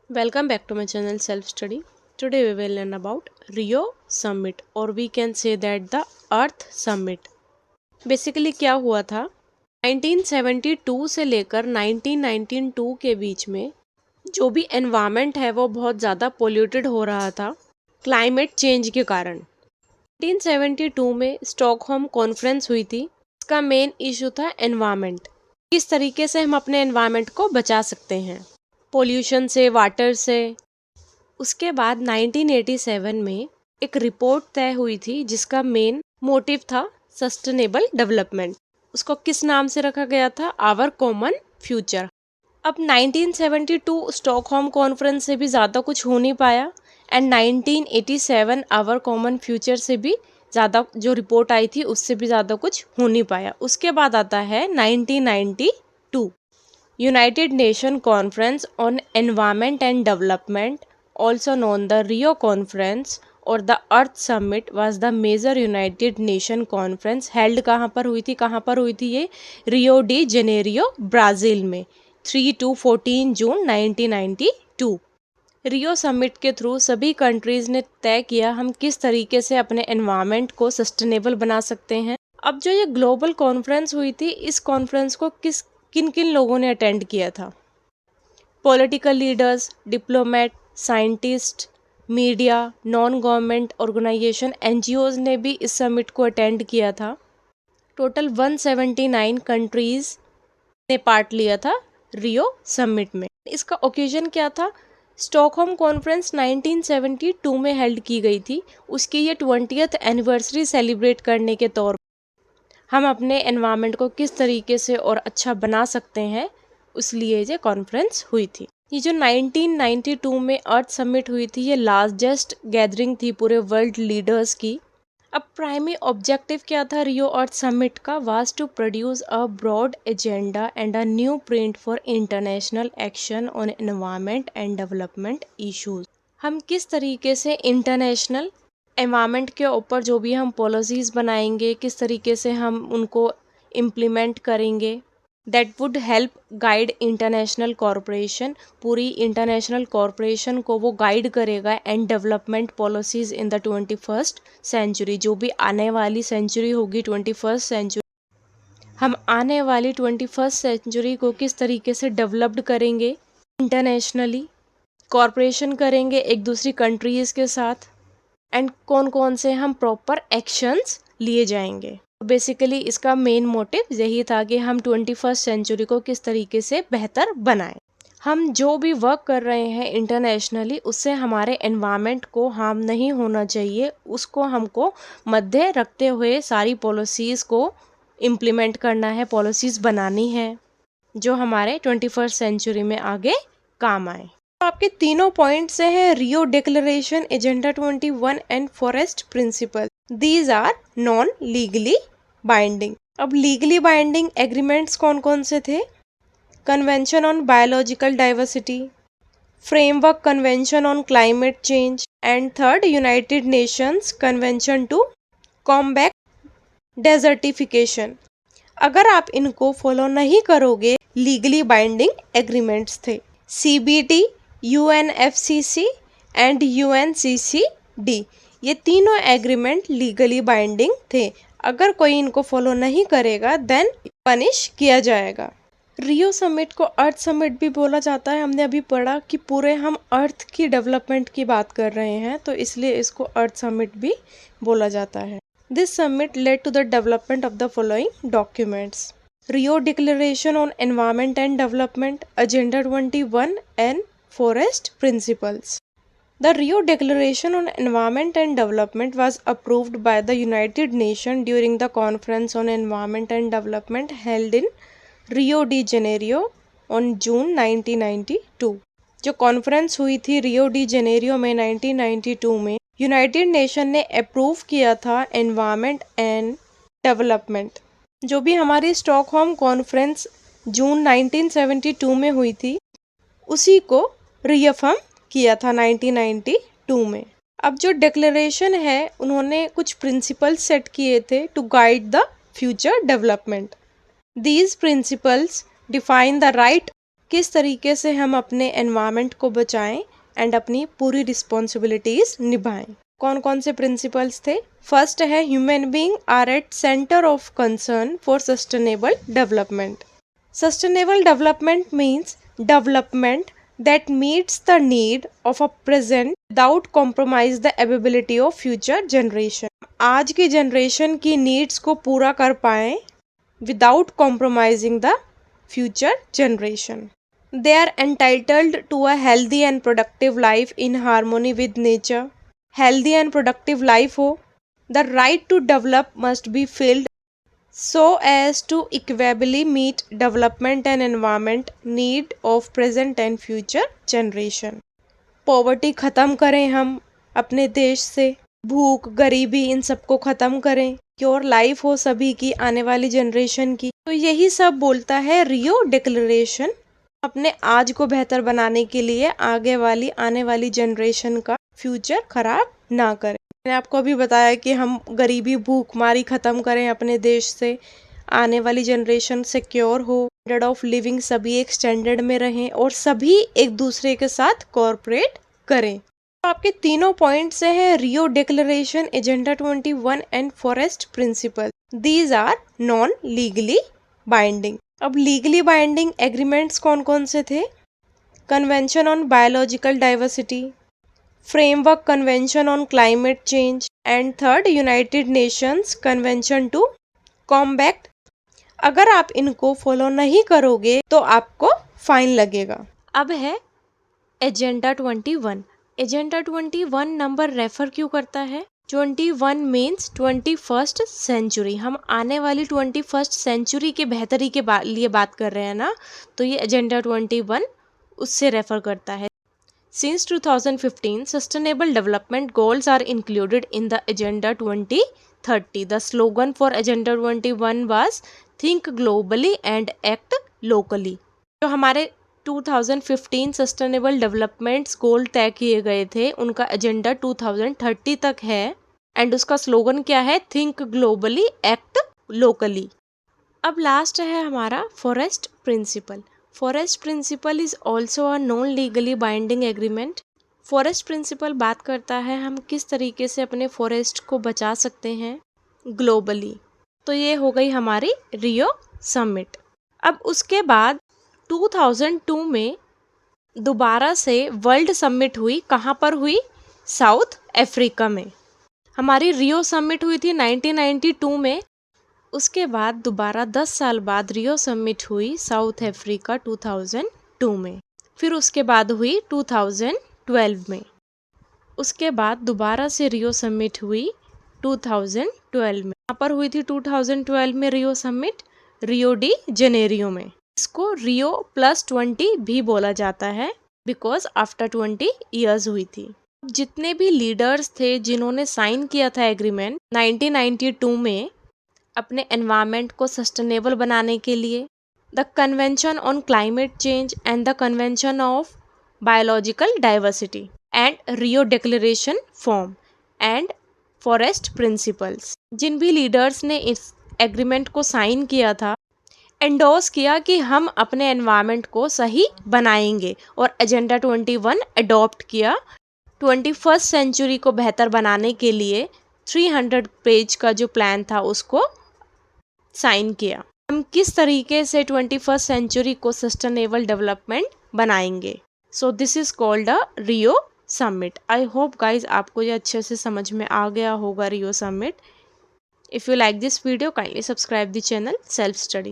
Welcome back to my channel Self Study. Today we will learn about Rio Summit or we can say that the Earth Summit. Basically क्या हुआ था 1972 से लेकर 1992 के बीच में जो भी एनवायरनमेंट है वो बहुत ज़्यादा पोल्यूटेड हो रहा था क्लाइमेट चेंज के कारण। 1972 में स्टॉकहोम कॉन्फ्रेंस हुई थी। इसका मेन इशू था एनवायरनमेंट, किस तरीके से हम अपने एनवायरनमेंट को बचा सकते हैं पोल्यूशन से, वाटर से। उसके बाद 1987 में एक रिपोर्ट तय हुई थी जिसका मेन मोटिव था सस्टेनेबल डेवलपमेंट। उसको किस नाम से रखा गया था? Our common future. अब 1972 स्टॉकहोम कॉन्फ्रेंस से भी ज़्यादा कुछ हो नहीं पाया एंड 1987 आवर कॉमन फ्यूचर से भी ज़्यादा जो रिपोर्ट आई थी उससे भी ज़्यादा कुछ हो नहीं पाया। उसके बाद आता है 1992 United nation conference on environment and development, also known the Rio Conference or the Earth Summit was the major United Nation conference held कहाँ पर हुई थी ये रियो डी जेनेरियो ब्राज़ील में 3 to 14 जून 1992। रियो समिट के through सभी countries ने तय किया हम किस तरीके से अपने एनवायरनमेंट को सस्टेनेबल बना सकते हैं। अब जो ये ग्लोबल कॉन्फ्रेंस हुई थी, इस कॉन्फ्रेंस को किन किन लोगों ने अटेंड किया था? Political leaders, diplomat, scientist, media, non government organisation, NGOs ने भी इस समिट को अटेंड किया था। टोटल 179 कंट्रीज ने पार्ट लिया था रियो समिट में। इसका ओकेजन क्या था? स्टॉकहोम कॉन्फ्रेंस 1972 में हेल्ड की गई थी। उसकी ये 20th एनिवर्सरी सेलिब्रेट करने के तौर पर हम अपने एनवायरनमेंट को किस तरीके से और अच्छा बना सकते हैं, इसलिए ये कॉन्फ्रेंस हुई थी। ये जो 1992 में अर्थ समिट हुई थी, ये लार्जेस्ट गैदरिंग थी पूरे वर्ल्ड लीडर्स की। अब प्राइमरी ऑब्जेक्टिव क्या था रियो अर्थ समिट का? Was to produce a broad agenda and a new print for international action on environment and development issues. हम किस तरीके से इंटरनेशनल एनवायरनमेंट के ऊपर जो भी हम पॉलिसीज़ बनाएंगे, किस तरीके से हम उनको इम्प्लीमेंट करेंगे, that would help guide international corporation. पूरी इंटरनेशनल कॉरपोरेशन को वो गाइड करेगा and development policies in the 21st century. जो भी आने वाली सेंचुरी होगी 21st सेंचुरी, हम आने वाली 21st सेंचुरी को किस तरीके से डेवलप्ड करेंगे, इंटरनेशनली कॉरपोरेशन करेंगे एक दूसरी कंट्रीज़ के साथ, एंड कौन कौन से हम प्रॉपर एक्शंस लिए जाएंगे। बेसिकली इसका मेन मोटिव यही था कि हम 21st सेंचुरी को किस तरीके से बेहतर बनाएं। हम जो भी वर्क कर रहे हैं इंटरनेशनली, उससे हमारे एनवायरनमेंट को हार्म नहीं होना चाहिए। उसको हमको मध्य रखते हुए सारी पॉलिसीज़ को इम्प्लीमेंट करना है, पॉलिसीज़ बनानी है जो हमारे 21st सेंचुरी में आगे काम आए। आपके तीनों पॉइंट से हैं Rio declaration, agenda 21 and forest principle. These are non legally binding. अब लीगली बाइंडिंग एग्रीमेंट्स कौन कौन से थे? Convention on biological diversity, framework convention on climate change and third United Nations convention to combat desertification. अगर आप इनको follow नहीं करोगे, लीगली बाइंडिंग एग्रीमेंट्स थे। CBT, UNFCC एंड UNCCD, ये तीनों एग्रीमेंट लीगली बाइंडिंग थे। अगर कोई इनको फॉलो नहीं करेगा देन पनिश किया जाएगा। रियो समिट को अर्थ समिट भी बोला जाता है। हमने अभी पढ़ा कि पूरे हम अर्थ की डेवलपमेंट की बात कर रहे हैं, तो इसलिए इसको अर्थ समिट भी बोला जाता है। This summit led to the development of the following documents: Rio Declaration on Environment and Development, Agenda 21 and Forest Principles. The Rio Declaration on Environment and Development was approved by the United Nations during the Conference on Environment and Development held in Rio de Janeiro on June 1992. जो conference हुई थी Rio de Janeiro में 1992 में, United nation ने approve किया था environment and development. जो भी हमारी स्टॉकहोम कॉन्फ्रेंस जून 1972 में हुई थी, उसी को रीअफर्म किया था 1992 में। अब जो डिक्लेरेशन है, उन्होंने कुछ प्रिंसिपल्स सेट किए थे to guide the future development. These principles define the right किस तरीके से हम अपने एनवायरनमेंट को बचाएं एंड अपनी पूरी रिस्पॉन्सिबिलिटीज निभाएं। कौन कौन से प्रिंसिपल्स थे? फर्स्ट है human being are at centre of concern for sustainable development. Sustainable development means development that meets the need of a present without compromise the ability of future generation। आज की generation की needs को पूरा कर पाएं without compromising the future generation। They are entitled to a healthy and productive life in harmony with nature। Healthy and productive life हो, the right to develop must be filled so as to equably meet development and environment need of present and future generation। Poverty ख़त्म करें हम अपने देश से, भूख गरीबी इन सबको ख़त्म करें, प्योर लाइफ हो सभी की आने वाली जनरेशन की। तो यही सब बोलता है रियो डिक्लेरेशन। अपने आज को बेहतर बनाने के लिए आगे वाली आने वाली जनरेशन का फ्यूचर खराब ना करें। मैंने आपको अभी बताया कि हम गरीबी भूखमारी ख़त्म करें अपने देश से, आने वाली जनरेशन सिक्योर हो, स्टैंडर्ड ऑफ लिविंग सभी एक स्टैंडर्ड में रहें और सभी एक दूसरे के साथ कोऑपरेट करें। तो आपके तीनों पॉइंट से हैं Rio declaration, agenda 21 and forest principle. These are non legally binding. अब लीगली बाइंडिंग एग्रीमेंट्स कौन कौन से थे? Convention on biological diversity, framework convention on climate change and third United Nations convention to combat. अगर आप इनको फॉलो नहीं करोगे तो आपको फाइन लगेगा। अब है एजेंडा 21। एजेंडा 21 नंबर रेफर क्यों करता है? 21 मीन्स 21st सेंचुरी। हम आने वाली 21st सेंचुरी के बेहतरी के लिए बात कर रहे हैं ना, तो ये एजेंडा 21 उससे रेफर करता है। Since 2015, Sustainable Development Goals are included in the Agenda 2030. The slogan for Agenda 21 was Think Globally and Act Locally। जो हमारे 2015 Sustainable Development Goal तय किए गए थे, उनका एजेंडा 2030 तक है एंड उसका स्लोगन क्या है? Think Globally, Act Locally। अब लास्ट है हमारा forest principle. Forest principle is also a non legally binding agreement. Forest principle बात करता है हम किस तरीके से अपने फॉरेस्ट को बचा सकते हैं ग्लोबली। तो ये हो गई हमारी रियो समिट। अब उसके बाद 2002 में दोबारा से वर्ल्ड समिट हुई। कहाँ पर हुई? साउथ अफ्रीका में। हमारी रियो समिट हुई थी 1992 में। उसके बाद दोबारा 10 साल बाद रियो समिट हुई साउथ अफ्रीका 2002 में। फिर उसके बाद हुई 2012 में। उसके बाद दोबारा से रियो समिट हुई 2012 में। यहाँ पर हुई थी 2012 में Rio summit Rio de Janeiro में। इसको रियो +20 भी बोला जाता है बिकॉज आफ्टर 20 ईयर्स हुई थी। जितने भी लीडर्स थे जिन्होंने साइन किया था एग्रीमेंट 1992 में अपने एनवायरनमेंट को सस्टेनेबल बनाने के लिए, the convention on climate change and the convention of biological diversity and Rio declaration form and forest principles. जिन भी लीडर्स ने इस एग्रीमेंट को साइन किया था, एंडोर्स किया कि हम अपने एनवायरनमेंट को सही बनाएंगे और एजेंडा 21 अडॉप्ट किया। 21st सेंचुरी को बेहतर बनाने के लिए 300 पेज का जो प्लान था उसको साइन किया। हम किस तरीके से 21st सेंचुरी को सस्टेनेबल डेवलपमेंट बनाएंगे। So this is called a Rio summit. I hope guys आपको ये अच्छे से समझ में आ गया होगा Rio summit. If you like this video kindly subscribe the channel self study.